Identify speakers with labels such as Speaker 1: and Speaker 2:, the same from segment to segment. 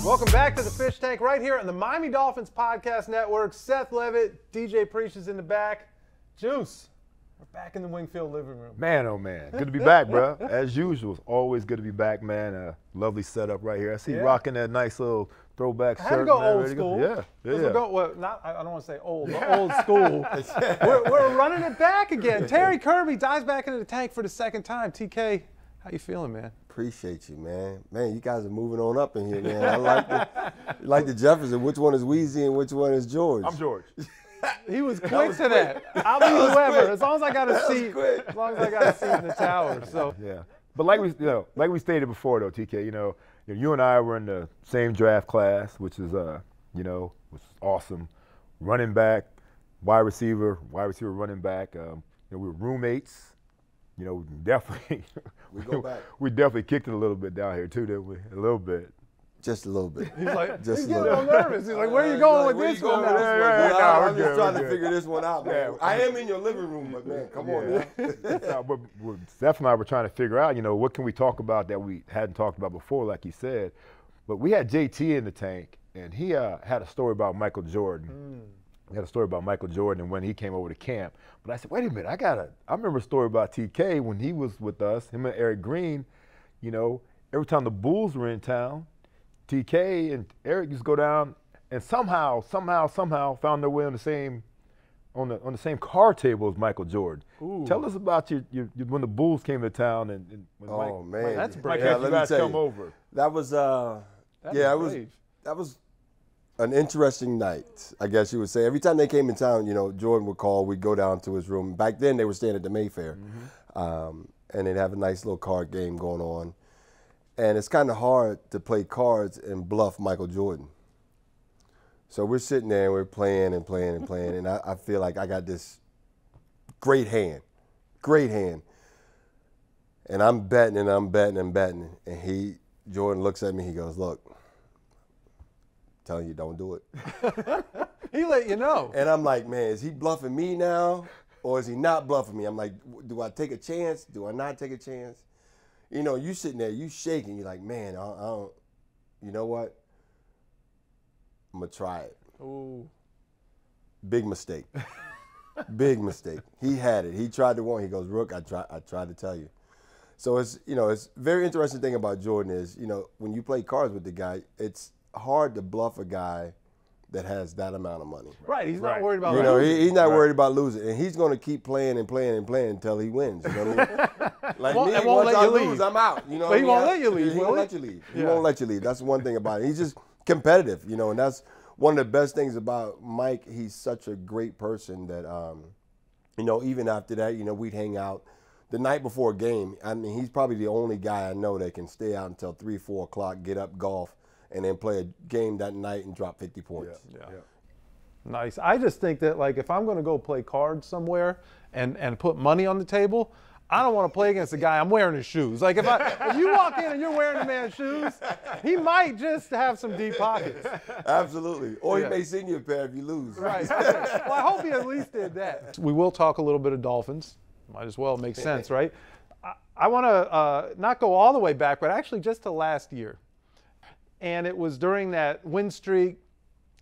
Speaker 1: Welcome back to the Fish Tank right here on the Miami Dolphins Podcast Network. Seth Levitt, DJ Preach is in the back. Juice, we're back in the Wingfield living room.
Speaker 2: Man, oh man, good to be back, bro. As usual, always good to be back, man. Lovely setup right here. I see you rocking that nice little throwback shirt.
Speaker 1: I had to go old school.
Speaker 2: Yeah.
Speaker 1: I don't want to say old, but old school. we're running it back again. Terry Kirby dives back into the tank for the second time. TK, how you feeling, man?
Speaker 3: Appreciate you, man. Man, you guys are moving on up in here, man. I like the Jefferson. Which one is Weezy and which one is George?
Speaker 2: I'm George.
Speaker 1: He was quick to that. I'll be whoever, as long as I got a seat. As long as I got a seat in the tower. So
Speaker 2: yeah, but like we stated before, though, TK, you and I were in the same draft class, which is was awesome. Running back, wide receiver, running back. We were roommates. Definitely.
Speaker 3: We go back.
Speaker 2: We definitely kicked it a little bit down here too, didn't we? A little bit.
Speaker 3: Just a little bit.
Speaker 1: He's like, he's getting a little nervous. He's like, where are you going with this one?
Speaker 3: I'm just trying to figure this one out, man. I am in your living room, but man, come on now.
Speaker 2: Steph and I were trying to figure out, what can we talk about that we hadn't talked about before, like you said. But we had JT in the tank, and he had a story about Michael Jordan. He had a story about Michael Jordan and when he came over to camp. But I said, wait a minute, I remember a story about TK when he was with us, him and Eric Green. Every time the Bulls were in town, TK and Eric used to go down and somehow found their way on the same card table as Michael Jordan. Ooh. Tell us about your when the Bulls came to town and when
Speaker 3: man,
Speaker 1: that's brave.
Speaker 2: Mike had you guys come over.
Speaker 3: That was that was an interesting night, I guess you would say. Every time they came in town, Jordan would call. We'd go down to his room. Back then, they were staying at the Mayfair, and they'd have a nice little card game going on. And it's kind of hard to play cards and bluff Michael Jordan. So we're sitting there and we're playing, and I feel like I got this great hand. And I'm betting, and Jordan looks at me, he goes, look, telling you don't do it.
Speaker 1: He let you know.
Speaker 3: And I'm like, man, is he bluffing me now or is he not bluffing me? I'm like, do I take a chance? Do I not take a chance? You sitting there, you shaking. You're like, man, I don't, you know what? I'm going to try it.
Speaker 1: Ooh.
Speaker 3: Big mistake. Big mistake. He had it. He tried to warn. He goes, Rook, I tried to tell you. So it's very interesting thing about Jordan is, when you play cards with the guy, it's hard to bluff a guy that has that amount of money.
Speaker 1: Right. He's not worried about losing.
Speaker 3: He's not worried about losing. And he's going to keep playing until he wins. You know what I mean? Like me, once I lose, I'm out.
Speaker 1: But he won't let you leave.
Speaker 3: He won't let you leave. He won't let you leave. That's one thing about it. He's just competitive, and that's one of the best things about Mike. He's such a great person that, even after that, we'd hang out. The night before a game, I mean, he's probably the only guy I know that can stay out until 3, 4 o'clock, get up, golf, and then play a game that night and drop 50 points.
Speaker 1: Yeah. Nice. I just think that, if I'm going to go play cards somewhere and put money on the table, I don't want to play against a guy I'm wearing his shoes. If you walk in and you're wearing a man's shoes, he might just have some deep pockets.
Speaker 3: Absolutely. Or he may send you a pair if you lose.
Speaker 1: Right. Well, I hope he at least did that. We will talk a little bit of Dolphins. Might as well. Make sense, right? I want to not go all the way back, but actually just to last year. And it was during that win streak,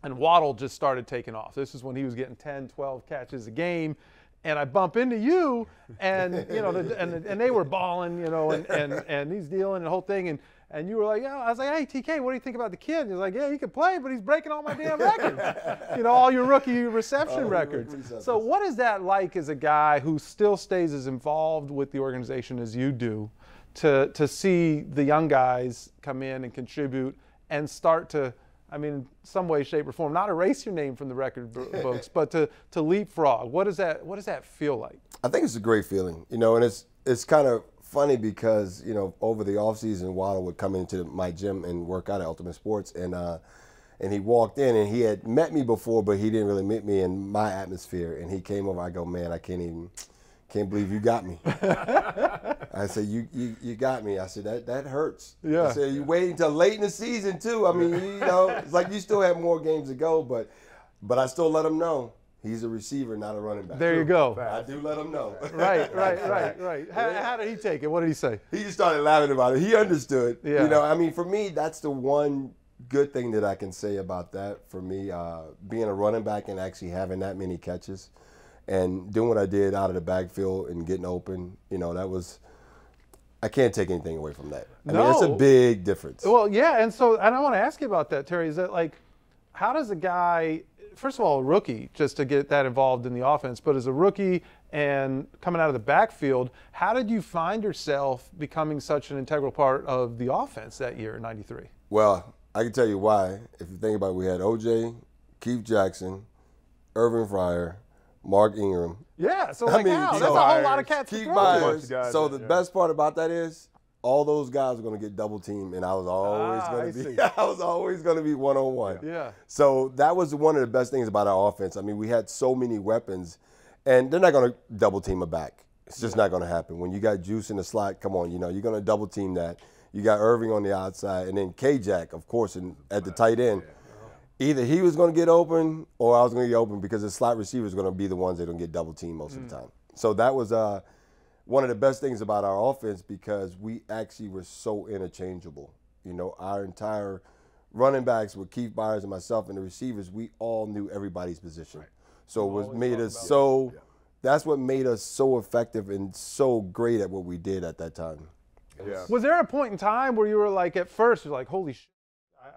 Speaker 1: and Waddle just started taking off. This is when he was getting 10, 12 catches a game. And I bump into you, and and they were balling, and he's dealing and the whole thing, and you were like, I was like, hey TK, what do you think about the kid? And he's like, yeah, he can play, but he's breaking all my damn records, all your rookie reception records. So what is that like as a guy who still stays as involved with the organization as you do, to see the young guys come in and contribute and start to, in some way, shape, or form, not erase your name from the record books, but to leapfrog. What does that feel like? I
Speaker 3: think it's a great feeling, and it's kind of funny because, over the offseason, Waddle would come into my gym and work out at Ultimate Sports, and he walked in, and he had met me before, but he didn't really meet me in my atmosphere, and he came over. I go, man, I can't believe you got me. I said, you got me. I said, that hurts.
Speaker 1: Yeah.
Speaker 3: I said, you waiting until late in the season too. I mean, it's like you still have more games to go, but I still let him know he's a receiver, not a running back.
Speaker 1: There you go.
Speaker 3: I do let him know.
Speaker 1: Right. How did he take it? What did he say?
Speaker 3: He just started laughing about it. He understood.
Speaker 1: Yeah.
Speaker 3: For me, that's the one good thing that I can say about that for me, being a running back and actually having that many catches and doing what I did out of the backfield and getting open, that was – I can't take anything away from that. I mean, it's a big difference.
Speaker 1: Well, yeah, and I want to ask you about that, Terry. Is that like, how does a guy, first of all, a rookie, just to get that involved in the offense, but as a rookie and coming out of the backfield, how did you find yourself becoming such an integral part of the offense that year in '93?
Speaker 3: Well, I can tell you why. If you think about it, we had O.J., Keith Jackson, Irvin Fryer, Mark Ingram.
Speaker 1: Yeah, so wow, that's a whole lot of cats to throw.
Speaker 3: So the best part about that is all those guys are going to get double teamed, and I was always going to be one-on-one.
Speaker 1: Yeah.
Speaker 3: So that was one of the best things about our offense. I mean, we had so many weapons, and they're not going to double team a back. It's just not going to happen. When you got Juice in the slot, come on, you're going to double team that. You got Irving on the outside, and then K-Jack, of course, at the tight end. Either he was going to get open or I was going to get open because the slot receivers are going to be the ones that are going to get double teamed most of the time. So that was one of the best things about our offense because we actually were so interchangeable. Our entire running backs with Keith Byers and myself and the receivers, we all knew everybody's position. Right. So it was made us so – that's what made us so effective and so great at what we did at that time.
Speaker 1: Yeah. Was there a point in time where you were like, at first, you're like, holy shit,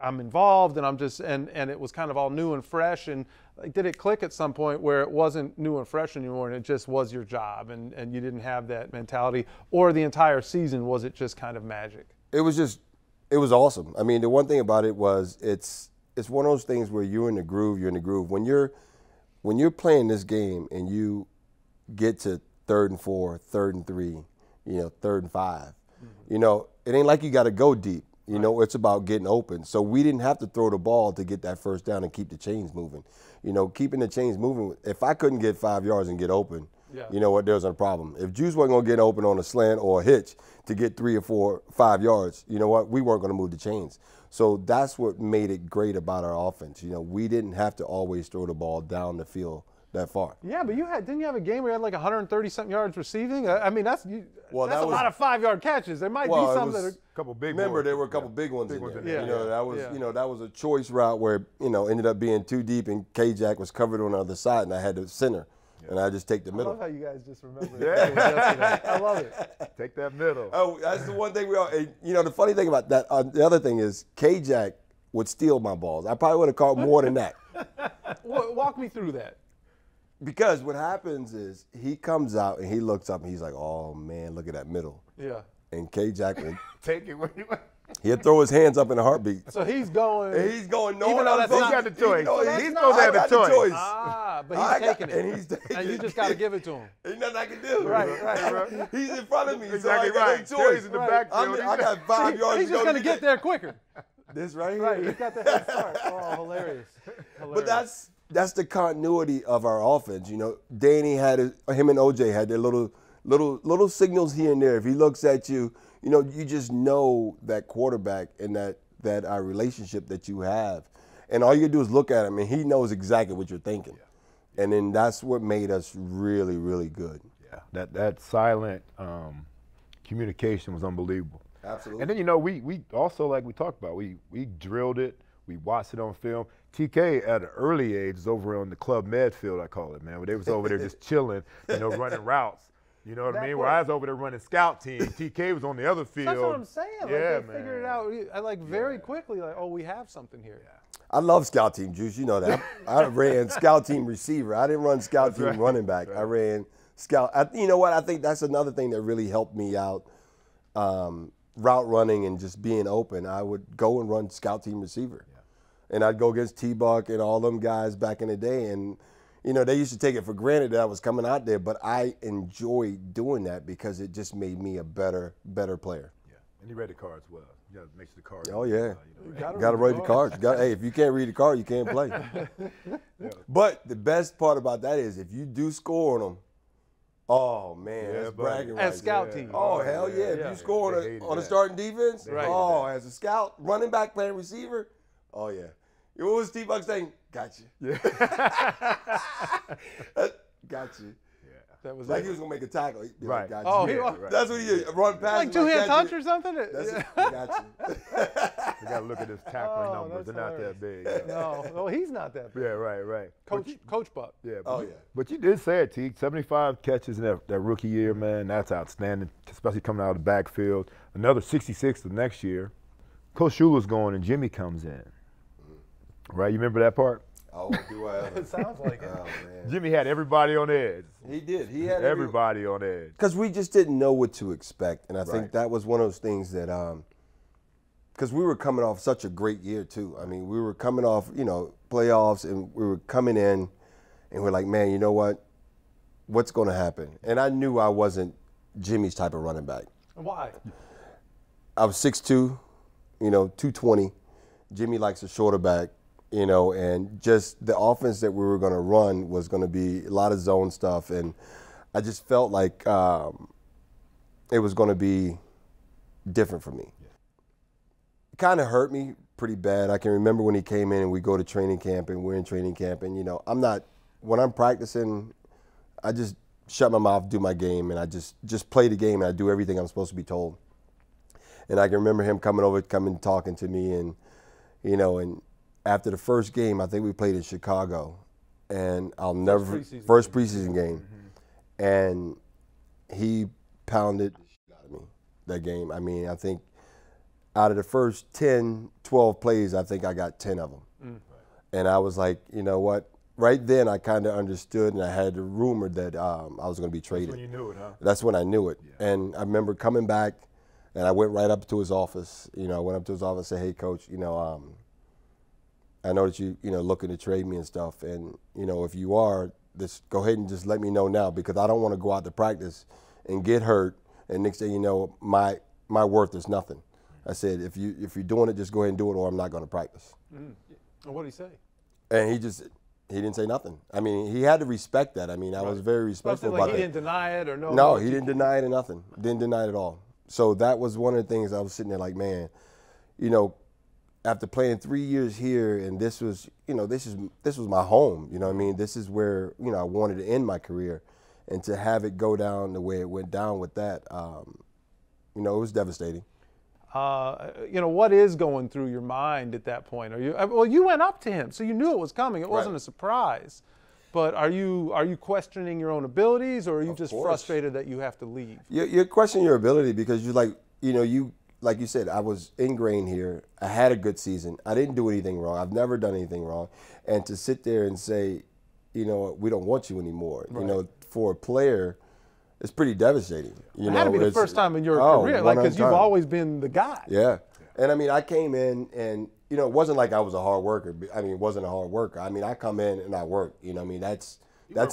Speaker 1: I'm involved and I'm just and it was kind of all new and fresh, and like, did it click at some point where it wasn't new and fresh anymore and it just was your job and you didn't have that mentality, or the entire season was it just kind of magic?
Speaker 3: It was awesome. I mean, the one thing about it was it's one of those things where you're in the groove. When you're playing this game and you get to 3rd and 4, 3rd and 3, 3rd and 5, it ain't like you got to go deep. It's about getting open. So we didn't have to throw the ball to get that first down and keep the chains moving. Keeping the chains moving, if I couldn't get 5 yards and get open, you know what, there's a problem. If Juice wasn't going to get open on a slant or a hitch to get 3 or 4, 5 yards, you know what, we weren't going to move the chains. So that's what made it great about our offense. We didn't have to always throw the ball down the field that far.
Speaker 1: Yeah, but didn't you have a game where you had like 130-something yards receiving? I mean, that's a lot of 5-yard catches. There might be some that are
Speaker 2: a couple big.
Speaker 3: Remember, there were a couple big ones in there. That was a choice route where ended up being too deep, and K-Jack was covered on the other side, and I had the center, and I just take the middle.
Speaker 1: I love how you guys just remember it. I love it.
Speaker 2: Take that middle.
Speaker 3: Oh, that's the one thing we all. The funny thing about that. The other thing is K-Jack would steal my balls. I probably would have caught more than that.
Speaker 1: Walk me through that.
Speaker 3: Because what happens is he comes out and he looks up and he's like, oh, man, look at that middle.
Speaker 1: Yeah.
Speaker 3: And K-Jack would
Speaker 2: take it when you want.
Speaker 3: He'll throw his hands up in a heartbeat.
Speaker 1: So he's going.
Speaker 3: He's going. No
Speaker 1: even though that's
Speaker 2: he's got the choice. He's supposed to have the choice.
Speaker 1: But he's taking it. And you just got to give it to him.
Speaker 3: Ain't nothing I can do.
Speaker 1: Right.
Speaker 3: He's in front of me.
Speaker 2: Exactly
Speaker 3: so I got no choice.
Speaker 2: In the backfield.
Speaker 3: I got 5 yards.
Speaker 1: He's just going to get there quicker.
Speaker 3: This right here.
Speaker 1: Right. He's got the head start. Oh, hilarious.
Speaker 3: But that's the continuity of our offense. Danny had him and OJ had their little signals here and there. If he looks at you, you just know that quarterback and that our relationship that you have. And all you do is look at him, and he knows exactly what you're thinking. Yeah. And then that's what made us really, really good.
Speaker 2: Yeah, that silent communication was unbelievable.
Speaker 3: Absolutely.
Speaker 2: And then, we also, like we talked about, we drilled it. We watched it on film. TK at an early age was over on the Club Med field, I call it, man, where they was over there just chilling, running routes. You know what I mean? Where I was over there running scout team. TK was on the other field.
Speaker 1: That's what I'm saying.
Speaker 2: Yeah,
Speaker 1: they figured it out very quickly. Like, oh, we have something here. Yeah.
Speaker 3: I love scout team, Juice. You know that. I ran scout team receiver. I didn't run scout team running back. Right. I ran scout. You know what? I think that's another thing that really helped me out. Route running and just being open. I would go and run scout team receiver. And I'd go against T-Buck and all them guys back in the day. And, they used to take it for granted that I was coming out there. But I enjoyed doing that because it just made me a better player.
Speaker 2: Yeah, and you read the cards well. You got to make sure the cards.
Speaker 3: Oh, yeah. You got to read the cards. Hey, if you can't read the card, you can't play. But the best part about that is if you do score on them, oh, man, that's bragging rights.
Speaker 1: As scout team.
Speaker 3: Oh, hell yeah. If you score on a starting defense, as a scout, running back, playing receiver, oh, yeah. What was T-Buck saying? Got you.
Speaker 2: Yeah.
Speaker 3: Got you.
Speaker 2: Yeah.
Speaker 1: That was
Speaker 3: like
Speaker 1: it.
Speaker 3: he was gonna make a tackle. He'd be
Speaker 2: Right.
Speaker 3: Like,
Speaker 1: Oh,
Speaker 3: got you.
Speaker 2: right.
Speaker 3: That's what he did. Run past.
Speaker 1: Like two-hand touch or something?
Speaker 3: That's it. Got you.
Speaker 2: You got to look at his tackling
Speaker 1: Oh,
Speaker 2: numbers.
Speaker 1: that's
Speaker 2: They're not that big.
Speaker 1: No, well, he's not that big.
Speaker 2: Yeah, right.
Speaker 1: Coach Buck.
Speaker 2: Yeah.
Speaker 3: Oh, yeah.
Speaker 2: But you did say it, Teague. 75 catches in that rookie year, man. That's outstanding, especially coming out of the backfield. Another 66 the next year. Coach Shula's going and Jimmy comes in. Right? You remember that part?
Speaker 3: Oh, do I ever?
Speaker 1: It sounds like it.
Speaker 3: Oh, man.
Speaker 2: Jimmy had everybody on edge.
Speaker 3: He did. He had
Speaker 2: Everybody on edge.
Speaker 3: Because we just didn't know what to expect. And I think
Speaker 2: Right.
Speaker 3: that was one of those things that, because we were coming off such a great year, too. I mean, we were coming off, playoffs, and we were coming in, and we're like, man, you know what? What's going to happen? And I knew I wasn't Jimmy's type of running back.
Speaker 1: Why?
Speaker 3: I was 6'2", 220. Jimmy likes a shorter back, and just the offense that we were going to run was going to be a lot of zone stuff. And I just felt like it was going to be different for me. It kind of hurt me pretty bad. I can remember when he came in and we go to training camp and we're in training camp. And, when I'm practicing, I just shut my mouth, do my game, and I just play the game and I do everything I'm supposed to be told. And I can remember him coming talking to me, and and after the first game, I think we played in Chicago, and I'll never first preseason game, and he pounded the shit out of me that game. I mean, I think out of the first 10, 12 plays, I think I got 10 of them, and I was like, you know what? Right then, I kind of understood, and I had the rumor that I was going to be traded.
Speaker 2: That's when you knew it, huh?
Speaker 3: That's when I knew it,
Speaker 2: Yeah.
Speaker 3: and I remember coming back. And I went right up to his office. I went up to his office and said, "Hey, Coach, I know that you looking to trade me and stuff. And if you are, just go ahead and just let me know now, because I don't want to go out to practice and get hurt. And next thing you know, my worth is nothing." I said, "If you're doing it, just go ahead and do it, or I'm not going to practice."
Speaker 1: And what did he say?
Speaker 3: And he didn't say nothing. I mean, he had to respect that. I mean, I was very respectful about
Speaker 1: he
Speaker 3: that.
Speaker 1: He didn't deny it or no?
Speaker 3: No, he didn't deny it or nothing. Didn't deny it at all. So that was one of the things I was sitting there like, man, after playing 3 years here, and this was my home. You know what I mean? This is where I wanted to end my career, and to have it go down the way it went down with that, it was devastating.
Speaker 1: What is going through your mind at that point? You went up to him, so you knew it was coming. It wasn't a surprise. But are you questioning your own abilities, or are you just frustrated that you have to leave?
Speaker 3: You're questioning your ability, because you're like, like you said, I was ingrained here. I had a good season. I didn't do anything wrong. I've never done anything wrong. And to sit there and say, we don't want you anymore,
Speaker 1: right.
Speaker 3: For a player, it's pretty devastating.
Speaker 1: It had to be the first time in your career, because you've always been the guy.
Speaker 3: Yeah. And I mean, I came in and, it wasn't like I was a hard worker. I mean, it wasn't a hard worker. I mean, I come in and I work. That's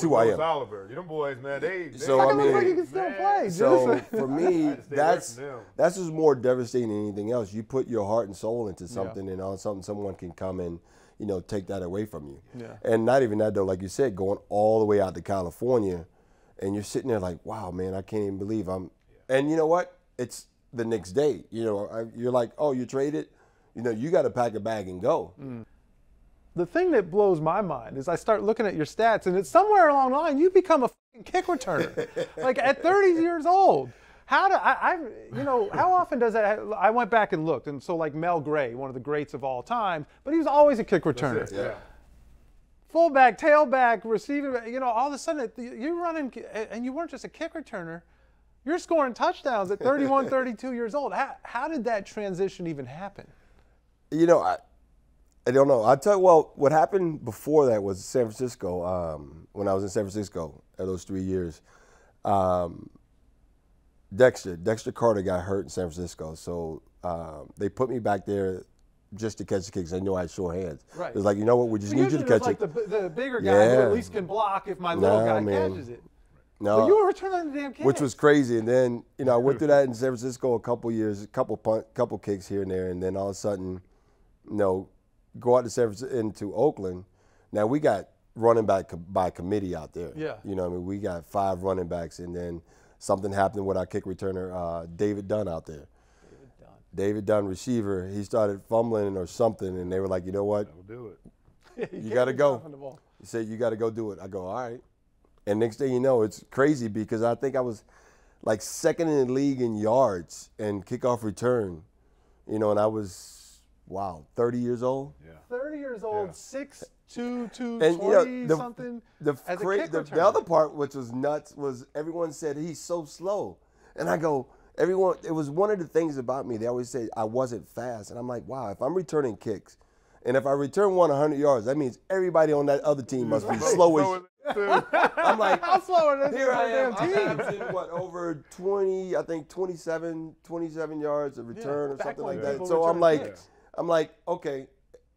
Speaker 3: who I am.
Speaker 2: Oliver. You them boys, man,
Speaker 3: so
Speaker 1: I mean, you can still play.
Speaker 3: So for me, that's just more devastating than anything else. You put your heart and soul into something, and all of a sudden someone can come and take that away from you.
Speaker 1: Yeah.
Speaker 3: And not even that though, like you said, going all the way out to California, and you're sitting there like, wow, man, I can't even believe I'm. And you know what? It's the next day. You're like, oh, you traded. You got to pack a bag and go.
Speaker 1: The thing that blows my mind is I start looking at your stats, and it's somewhere along the line you become a fucking kick returner, like at 30 years old. How often does that? I went back and looked, and so like Mel Gray, one of the greats of all time, but he was always a kick returner.
Speaker 3: Yeah.
Speaker 1: Fullback, tailback, receiver. All of a sudden you're running, and you weren't just a kick returner. You're scoring touchdowns at 31, 32 years old. How did that transition even happen?
Speaker 3: I don't know. I'll tell you, what happened before that was San Francisco. When I was in San Francisco at those 3 years, Dexter Carter got hurt in San Francisco. So they put me back there just to catch the kicks. I knew I had short hands.
Speaker 1: Right.
Speaker 3: It was like, we just need you to catch
Speaker 1: like
Speaker 3: it.
Speaker 1: The bigger guy who at least can block if my little guy catches it.
Speaker 3: No,
Speaker 1: but you were returning the damn kicks.
Speaker 3: Which was crazy. And then, I went through that in San Francisco a couple years, couple kicks here and there, and then all of a sudden, go out to San Francisco into Oakland. Now we got running back by committee out there.
Speaker 1: Yeah.
Speaker 3: We got 5 running backs, and then something happened with our kick returner, David Dunn out there. David Dunn, receiver. He started fumbling or something, and they were like, you know what?
Speaker 2: I'll do it.
Speaker 3: You got to go. He said, you got to go do it. I go, all right. And next thing you know, it's crazy because I think I was like second in the league in yards and kickoff return, you know, and I was, wow, 30 years old.
Speaker 1: Yeah. 30 years old,
Speaker 2: Yeah.
Speaker 1: 6'2", 220 something.
Speaker 3: The other part, which was nuts, was everyone said he's so slow. And I go, everyone, it was one of the things about me. They always say I wasn't fast. And I'm like, wow, if I'm returning kicks, and if I return 100 yards, that means everybody on that other team must be slow as I'm like,
Speaker 1: how slow are they?
Speaker 3: Here I am. I'm averaging, over 20, I think 27 yards of return or something like that. So I'm like, okay,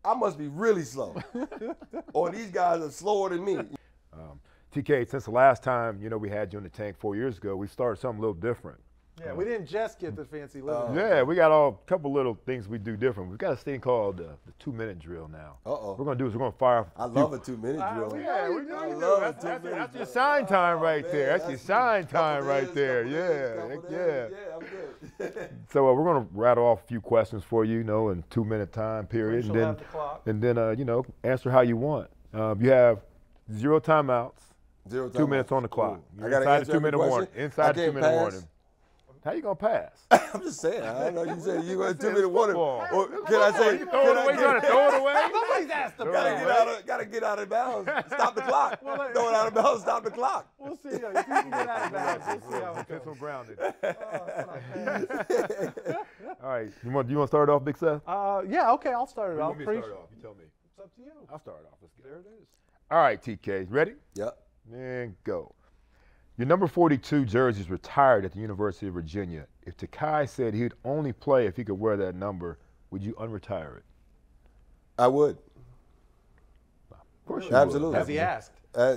Speaker 3: I must be really slow. Or these guys are slower than me.
Speaker 2: TK, since the last time, you know, we had you in the tank 4 years ago, we started something a little different.
Speaker 1: Yeah, we didn't just get the fancy living.
Speaker 2: Yeah, we got a couple little things we do different. We've got this thing called the 2-minute drill now.
Speaker 3: Uh-oh.
Speaker 2: We're going to do is we're going to fire.
Speaker 3: I love a 2-minute drill.
Speaker 2: Yeah, we do. That's your sign time right there. That's your sign time right there. Yeah,
Speaker 3: Yeah, I'm good.
Speaker 2: So we're going to rattle off a few questions for you, you know, in 2-minute time period. And then, you know, answer how you want. You have 0 timeouts.
Speaker 3: 0
Speaker 2: 2 minutes on the clock.
Speaker 3: I got to answer every question.
Speaker 2: Inside the 2-minute warning. How you gonna pass?
Speaker 3: I'm just saying. I don't know. You said you going to 2-minute warning. Or can I say?
Speaker 2: You throw it away? Trying to throw it away?
Speaker 1: Nobody's asked about
Speaker 3: Gotta get out of bounds. Stop the clock. Throw it out of bounds. Stop the clock.
Speaker 1: We'll see. If you can get out of bounds, we'll see how it goes.
Speaker 2: Pencil grounded. All right. You want to start off, Big Seth?
Speaker 1: Yeah. Okay. I'll start it off.
Speaker 2: You start off. You tell me.
Speaker 1: It's up to you.
Speaker 2: I'll start it off. Let's go.
Speaker 1: There it is.
Speaker 2: All right, TK. Ready?
Speaker 3: Yep.
Speaker 2: And go. Your number 42 jersey is retired at the University of Virginia. If Takai said he'd only play if he could wear that number, would you unretire it?
Speaker 3: I would.
Speaker 2: Of course you
Speaker 3: Absolutely.
Speaker 2: would.
Speaker 1: Has he asked?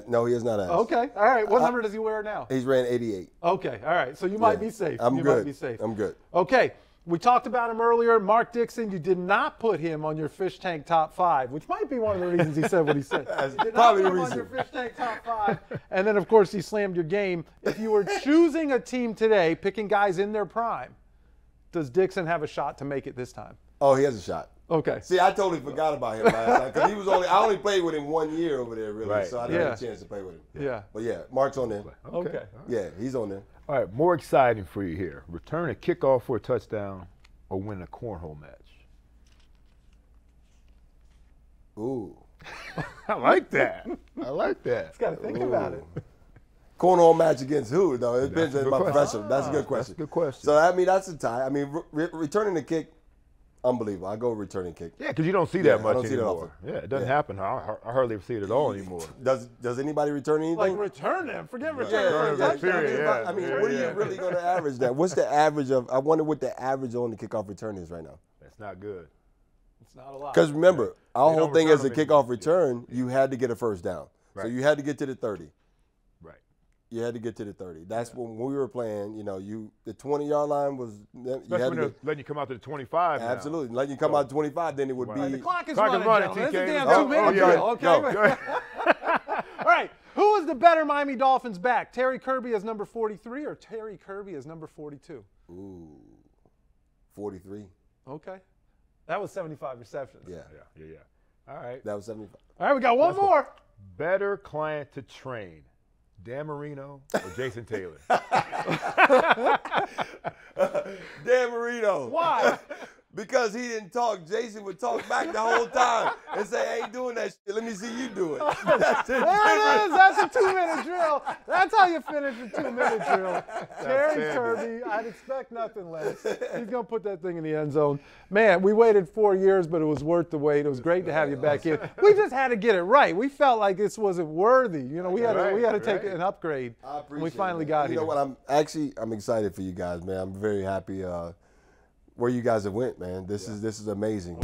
Speaker 3: No, he has not asked.
Speaker 1: Okay. All right. What number does he wear now?
Speaker 3: He's ran 88.
Speaker 1: Okay. All right. So you might be safe.
Speaker 3: I'm
Speaker 1: you
Speaker 3: good.
Speaker 1: might be safe.
Speaker 3: I'm good.
Speaker 1: Okay. We talked about him earlier. Mark Dixon, you did not put him on your fish tank top 5, which might be one of the reasons he said what he said. You did
Speaker 3: probably
Speaker 1: not
Speaker 3: the
Speaker 1: put him
Speaker 3: reason.
Speaker 1: on your fish tank top 5. And then, of course, he slammed your game. If you were choosing a team today, picking guys in their prime, does Dixon have a shot to make it this time?
Speaker 3: Oh, he has a shot.
Speaker 1: Okay.
Speaker 3: See, I totally forgot about him last time because he was I only played with him 1 year over there, really, so I didn't have a chance to play with him.
Speaker 1: Yeah.
Speaker 3: But yeah, Mark's on there.
Speaker 1: Okay.
Speaker 3: Yeah, he's on there.
Speaker 2: All right, more exciting for you here. Return a kickoff for a touchdown or win a cornhole match.
Speaker 3: Ooh.
Speaker 2: I like that. I like that.
Speaker 1: Just got to think about it.
Speaker 3: Cornhole match against who, though? It depends on my professional. That's a good question.
Speaker 2: That's a good question.
Speaker 3: So, I mean, that's a tie. I mean, returning the kick, unbelievable. I go returning kick.
Speaker 2: Yeah, because you don't see that much
Speaker 3: I don't see that
Speaker 2: anymore.
Speaker 3: often.
Speaker 2: Yeah, it doesn't happen. I hardly see it at all anymore.
Speaker 3: Does anybody return anything?
Speaker 1: Like return them. Forget return.
Speaker 3: I mean, what are you really going to average that? What's the average of? I wonder what the average on the kickoff return is right now.
Speaker 2: That's not good.
Speaker 1: It's not a lot.
Speaker 3: Because remember, our whole thing as a
Speaker 2: return them
Speaker 3: kickoff return, you had to get a first down.
Speaker 2: Right.
Speaker 3: So you had to get to the 30.
Speaker 2: Right.
Speaker 3: You had to get to the 30. That's when we were playing. You know, the 20-yard line was.
Speaker 2: Especially when they're letting you come out to the 25.
Speaker 3: Absolutely, letting you come out to 25, then it would be.
Speaker 1: The clock is
Speaker 2: running,
Speaker 1: running.
Speaker 2: TK.
Speaker 1: That's a damn
Speaker 3: Oh,
Speaker 1: 2-minute
Speaker 3: okay.
Speaker 1: drill. Okay.
Speaker 3: Go.
Speaker 1: All right. Who is the better Miami Dolphins back? Terry Kirby as number 43 or Terry Kirby as number 42?
Speaker 3: Ooh, 43.
Speaker 1: Okay. That was 75 receptions.
Speaker 3: Yeah.
Speaker 2: All right.
Speaker 3: That was 75.
Speaker 1: All right, we got one more.
Speaker 2: Better client to train, Dan Marino or Jason Taylor?
Speaker 3: Dan Marino.
Speaker 1: Why?
Speaker 3: Because he didn't talk. Jason would talk back the whole time and say, I ain't doing that shit. Let me see you do it. That's
Speaker 1: There it is. That's a 2-minute drill. That's how you finish a 2-minute drill. Terry Kirby, I'd expect nothing less. He's going to put that thing in the end zone. Man, we waited 4 years, but it was worth the wait. It was great to have you back in. We just had to get it right. We felt like this wasn't worthy. You know, we had to take an upgrade.
Speaker 3: I appreciate
Speaker 1: we finally
Speaker 3: it.
Speaker 1: got here.
Speaker 3: You know what? I'm excited for you guys, man. I'm very happy where you guys have went, man. This is amazing.